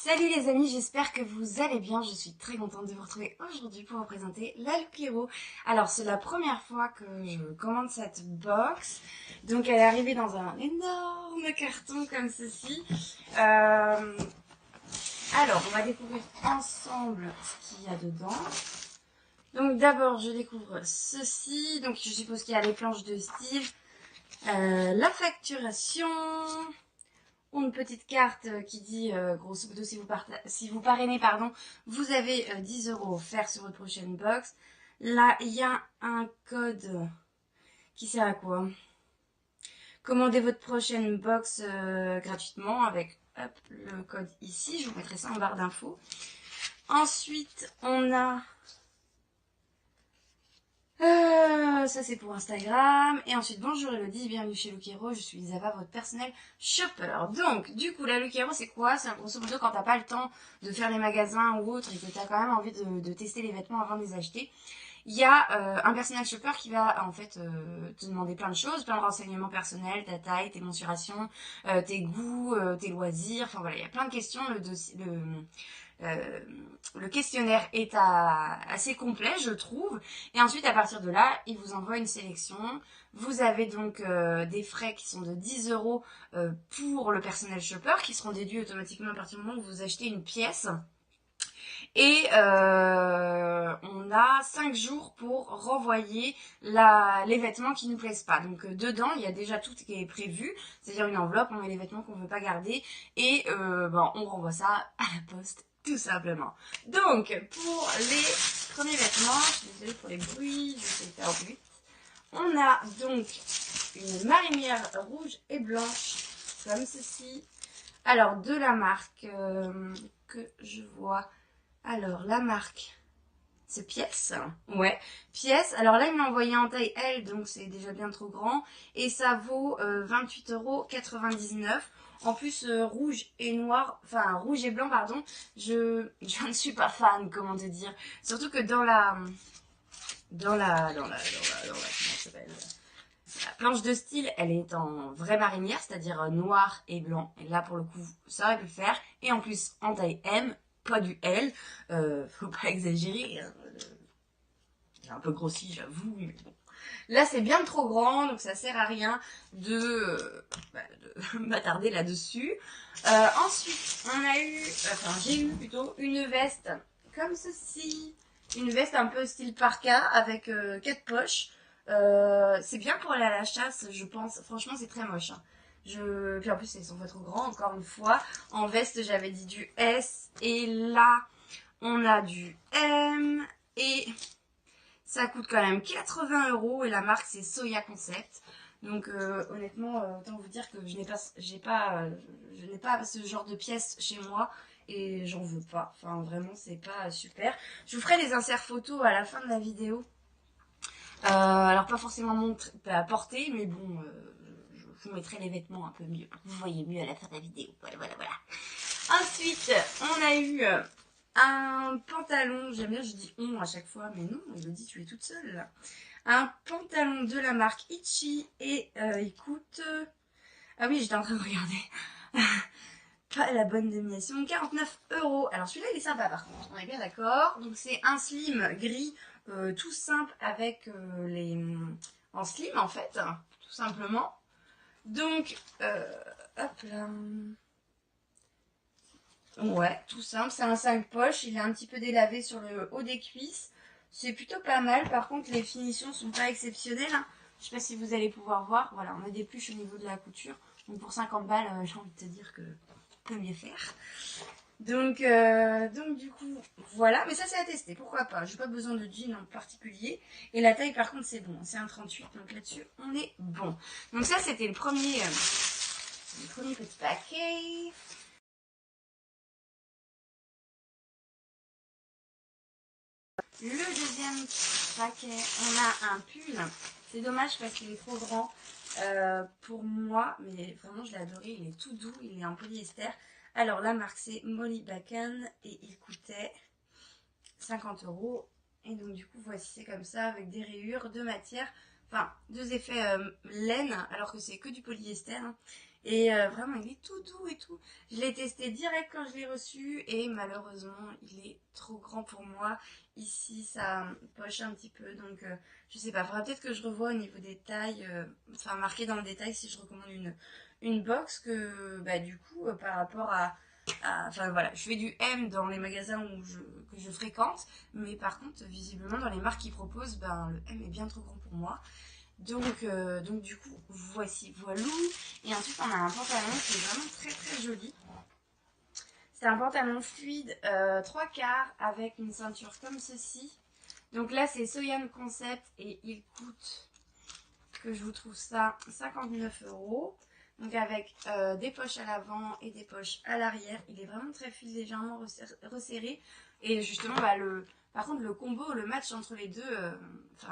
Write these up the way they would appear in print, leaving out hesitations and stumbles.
Salut les amis, j'espère que vous allez bien. Je suis très contente de vous retrouver aujourd'hui pour vous présenter la Look Hero. Alors c'est la première fois que je commande cette box. Donc elle est arrivée dans un énorme carton comme ceci. Alors on va découvrir ensemble ce qu'il y a dedans. Donc d'abord je découvre ceci. Donc je suppose qu'il y a les planches de style, la facturation, une petite carte qui dit grosso modo si vous parrainez pardon, vous avez 10 € offerts sur votre prochaine box. Là il y a un code qui sert à quoi? Commandez votre prochaine box gratuitement avec hop, le code ici, je vous mettrai ça en barre d'infos. Ensuite on a ça c'est pour Instagram. Et ensuite, bonjour Elodie, bienvenue chez Look Hero, je suis Isava, votre personnel shopper. Donc, du coup, la Look Hero, c'est quoi? C'est grosso modo quand t'as pas le temps de faire les magasins ou autre et que t'as quand même envie de tester les vêtements avant de les acheter. Il y a un personnel shopper qui va en fait te demander plein de choses, plein de renseignements personnels, ta taille, tes mensurations, tes goûts, tes loisirs, enfin voilà, il y a plein de questions. Le questionnaire est assez complet, je trouve. Et ensuite, à partir de là, il vous envoie une sélection. Vous avez donc des frais qui sont de 10 € pour le personnel shopper, qui seront déduits automatiquement à partir du moment où vous achetez une pièce. Et on a 5 jours pour renvoyer les vêtements qui ne nous plaisent pas. Donc dedans, il y a déjà tout qui est prévu, c'est-à-dire une enveloppe, on met les vêtements qu'on ne veut pas garder et on renvoie ça à la poste tout simplement. Donc pour les premiers vêtements, je suis désolée pour les bruits, je vais faire au plus vite. On a donc une marinière rouge et blanche comme ceci. Alors de la marque que je vois. Alors, la marque, c'est Pièce. Ouais, Pièce. Alors là, il m'a envoyé en taille L, donc c'est déjà bien trop grand. Et ça vaut 28,99 €. En plus, rouge et noir, enfin rouge et blanc, pardon, je ne suis pas fan, comment te dire. Surtout que comment ça s'appelle, la planche de style, elle est en vraie marinière, c'est-à-dire noir et blanc. Et là, pour le coup, ça aurait pu le faire. Et en plus, en taille M, pas du L. Faut pas exagérer. Hein. J'ai un peu grossi, j'avoue. Mais bon. Là, c'est bien trop grand, donc ça sert à rien de m'attarder là-dessus. Ensuite, j'ai eu plutôt une veste comme ceci. Une veste un peu style parka avec 4 poches. C'est bien pour aller à la chasse, je pense. Franchement, c'est très moche. Hein. Puis en plus, elles sont pas trop grands, encore une fois. En veste, j'avais dit du S. Et là, on a du M. Et ça coûte quand même 80 €. Et la marque, c'est Soya Concept. Donc honnêtement, autant vous dire que je n'ai pas ce genre de pièces chez moi. Et j'en veux pas. Enfin, vraiment, c'est pas super. Je vous ferai les inserts photos à la fin de la vidéo. Alors pas forcément porter, mais bon, je vous mettrai les vêtements un peu mieux pour que vous voyez mieux à la fin de la vidéo. Voilà. Ensuite, on a eu un pantalon. J'aime bien, je dis on à chaque fois, mais non, Elodie, tu es toute seule là. Un pantalon de la marque Itchy et il coûte... Ah oui, j'étais en train de regarder. Pas la bonne dénomination, 49 €. Alors celui-là, il est sympa par contre, on est bien d'accord. Donc c'est un slim gris tout simple avec en slim en fait, tout simplement. Donc, hop là. Ouais, tout simple, c'est un 5 poches, il est un petit peu délavé sur le haut des cuisses. C'est plutôt pas mal, par contre les finitions sont pas exceptionnelles. Hein. Je sais pas si vous allez pouvoir voir, voilà, on a des pluches au niveau de la couture. Donc pour 50 balles, j'ai envie de te dire que peut mieux faire. Donc du coup, voilà. Mais ça, c'est à tester. Pourquoi pas? J'ai pas besoin de jean en particulier. Et la taille, par contre, c'est bon. C'est un 38. Donc là-dessus, on est bon. Donc ça, c'était le premier petit paquet. Le deuxième paquet, on a un pull. C'est dommage parce qu'il est trop grand pour moi. Mais vraiment, je l'ai adoré. Il est tout doux. Il est en polyester. Alors, la marque, c'est Molly Bacon et il coûtait 50 €. Et donc, du coup, voici, c'est comme ça, avec des rayures, deux matières, enfin, deux effets laine, alors que c'est que du polyester. Hein. Et vraiment, il est tout doux et tout. Je l'ai testé direct quand je l'ai reçu et malheureusement, il est trop grand pour moi. Ici, ça poche un petit peu, donc je sais pas. Faudra peut-être que je revoie au niveau des tailles, enfin marqué dans le détail si je recommande une box que, bah, du coup, par rapport enfin voilà, je fais du M dans les magasins que je fréquente, mais par contre, visiblement, dans les marques qui proposent, ben, le M est bien trop grand pour moi. Donc du coup, voici, voilou. Et ensuite, on a un pantalon qui est vraiment très très joli. C'est un pantalon fluide 3 quarts avec une ceinture comme ceci. Donc là, c'est Soyan Concept et il coûte, que je vous trouve ça, 59 €. Donc avec des poches à l'avant et des poches à l'arrière. Il est vraiment très fluide, légèrement resserré. Et justement, bah, par contre, le combo, le match entre les deux,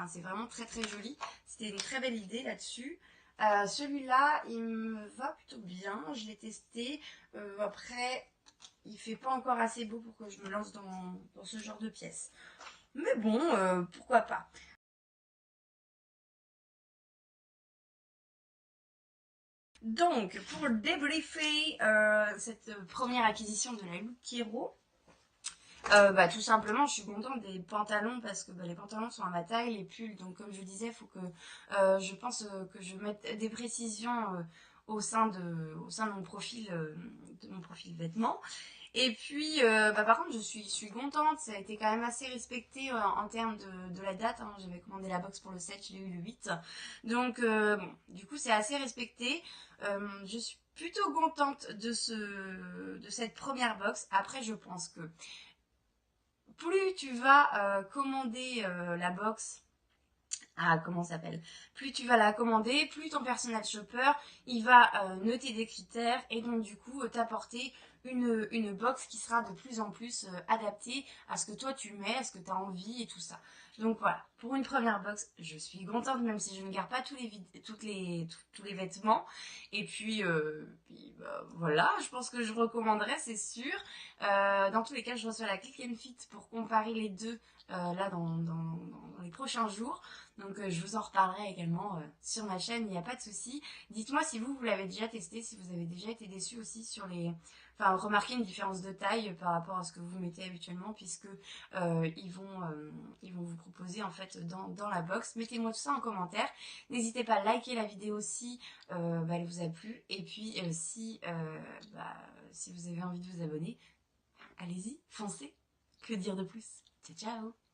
c'est vraiment très très joli. C'était une très belle idée là-dessus. Celui-là, il me va plutôt bien. Je l'ai testé. Après, il fait pas encore assez beau pour que je me lance dans ce genre de pièces. Mais bon, pourquoi pas. Donc, pour débriefer cette première acquisition de la Look Hero, bah, tout simplement, je suis contente des pantalons parce que bah, les pantalons sont à ma taille, les pulls. Donc, comme je vous disais, il faut que je pense que je mette des précisions au sein de mon profil vêtements. Et puis, bah, par contre, je suis contente. Ça a été quand même assez respecté en termes de la date, hein. J'avais commandé la box pour le 7, je l'ai eu le 8. Donc, bon, du coup, c'est assez respecté. Je suis plutôt contente de cette première box. Après, je pense que plus tu vas commander la box, comment ça s'appelle, plus tu vas la commander, plus ton personal shopper il va noter des critères et donc du coup t'apporter une box qui sera de plus en plus adaptée à ce que toi tu mets, à ce que tu as envie et tout ça. Donc voilà, pour une première box, je suis contente même si je ne garde pas tous les vêtements. Et puis bah, voilà, je pense que je recommanderais, c'est sûr. Dans tous les cas, je reçois la Click and Fit pour comparer les deux là dans les prochains jours. Donc je vous en reparlerai également sur ma chaîne, il n'y a pas de souci. Dites-moi si vous l'avez déjà testé, si vous avez déjà été déçu aussi sur les... Enfin, remarquez une différence de taille par rapport à ce que vous mettez habituellement, puisque ils vont vous proposer en fait dans la box. Mettez-moi tout ça en commentaire. N'hésitez pas à liker la vidéo si bah, elle vous a plu. Et puis bah, si vous avez envie de vous abonner, allez-y, foncez. Que dire de plus? Ciao, ciao!